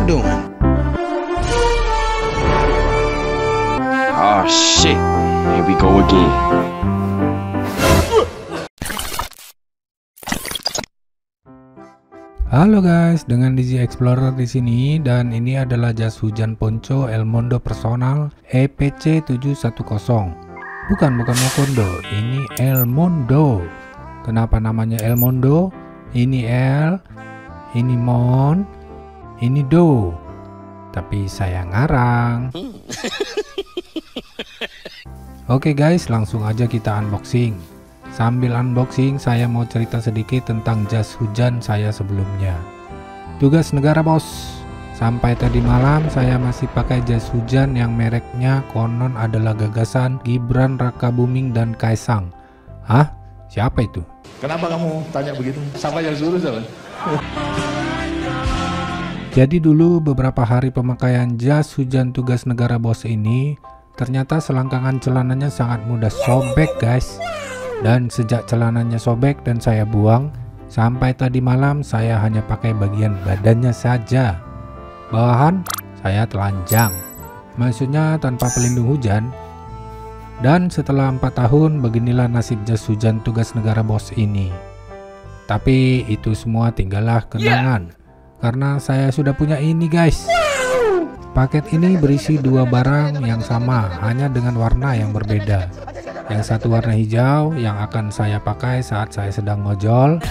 doing? Oh shit, here we go again. Halo guys, dengan Dizzy Explorer di sini, dan ini adalah jas hujan ponco Elmondo Personal EPC 710. Bukan Mokondo, ini Elmondo. Kenapa namanya Elmondo? Ini El, ini Mon, ini Do. Tapi saya ngarang. Oke guys, langsung aja kita unboxing. Sambil unboxing, saya mau cerita sedikit tentang jas hujan saya sebelumnya. Tugas negara bos. Sampai tadi malam saya masih pakai jas hujan yang mereknya konon adalah gagasan Gibran Rakabuming dan Kaisang. Hah? Siapa itu? Kenapa kamu tanya begitu? Siapa yang suruh siapa? Jadi dulu beberapa hari pemakaian jas hujan tugas negara bos ini, ternyata selangkangan celananya sangat mudah sobek guys. Dan sejak celananya sobek dan saya buang, sampai tadi malam saya hanya pakai bagian badannya saja. Bawahan saya telanjang, maksudnya tanpa pelindung hujan. Dan setelah 4 tahun, beginilah nasib jas hujan tugas negara bos ini. Tapi itu semua tinggallah kenangan, karena saya sudah punya ini guys. Paket ini berisi 2 barang yang sama, hanya dengan warna yang berbeda. Yang satu warna hijau yang akan saya pakai saat saya sedang ngojol.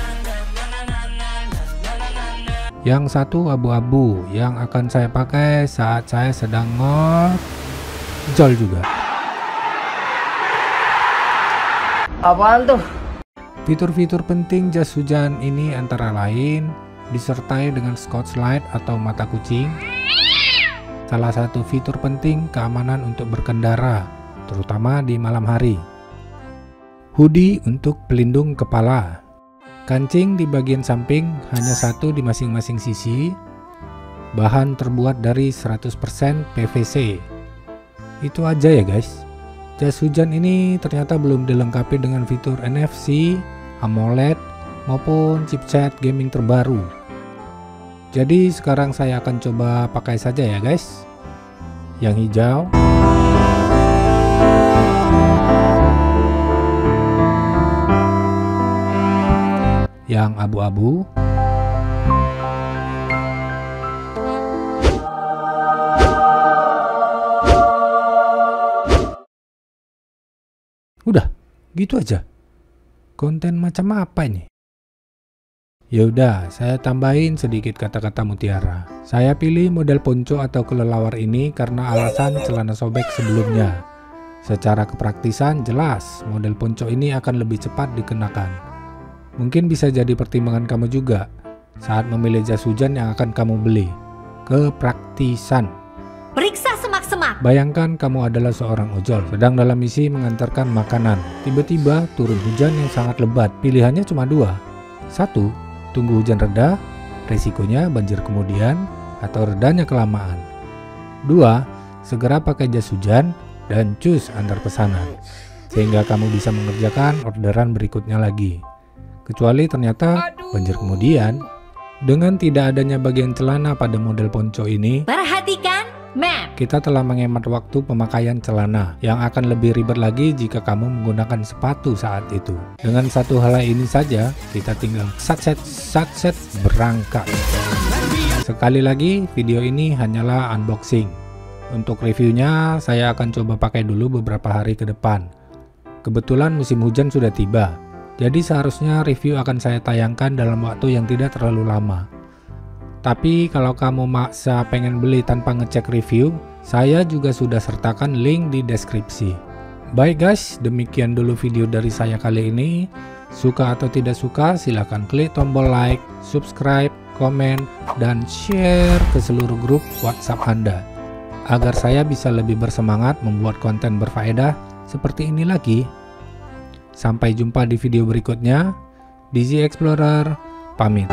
Yang satu abu-abu yang akan saya pakai saat saya sedang ngojol juga. Apaan tuh? Fitur-fitur penting jas hujan ini antara lain disertai dengan Scotch Light atau mata kucing. Salah satu fitur penting keamanan untuk berkendara, terutama di malam hari. Hoodie untuk pelindung kepala. Kancing di bagian samping hanya satu di masing-masing sisi. Bahan terbuat dari 100% PVC. Itu aja ya guys. Jas hujan ini ternyata belum dilengkapi dengan fitur NFC, AMOLED, maupun chipset gaming terbaru. Jadi sekarang saya akan coba pakai saja ya guys. Yang hijau, yang abu-abu, udah gitu aja. Konten macam apa ini? Yaudah, saya tambahin sedikit kata-kata mutiara. Saya pilih model ponco atau kelelawar ini karena alasan celana sobek sebelumnya. Secara kepraktisan jelas model ponco ini akan lebih cepat dikenakan. Mungkin bisa jadi pertimbangan kamu juga saat memilih jas hujan yang akan kamu beli. Kepraktisan. Periksa semak-semak. Bayangkan kamu adalah seorang ojol sedang dalam misi mengantarkan makanan. Tiba-tiba turun hujan yang sangat lebat. Pilihannya cuma 2. 1. Tunggu hujan reda, risikonya banjir kemudian atau redanya kelamaan. 2. Segera pakai jas hujan dan cus antar pesanan, sehingga kamu bisa mengerjakan orderan berikutnya lagi. Kecuali ternyata banjir kemudian. Dengan tidak adanya bagian celana pada model ponco ini, Perhatikan map. kita telah menghemat waktu pemakaian celana yang akan lebih ribet lagi jika kamu menggunakan sepatu saat itu. Dengan satu hal ini saja, kita tinggal satset berangkat. Sekali lagi, video ini hanyalah unboxing. Untuk reviewnya, saya akan coba pakai dulu beberapa hari ke depan. Kebetulan musim hujan sudah tiba, jadi seharusnya review akan saya tayangkan dalam waktu yang tidak terlalu lama. Tapi kalau kamu maksa pengen beli tanpa ngecek review, saya juga sudah sertakan link di deskripsi. Baik guys, demikian dulu video dari saya kali ini. Suka atau tidak suka, silahkan klik tombol like, subscribe, komen, dan share ke seluruh grup WhatsApp Anda, agar saya bisa lebih bersemangat membuat konten berfaedah seperti ini lagi. Sampai jumpa di video berikutnya. Dizzy Explorer pamit.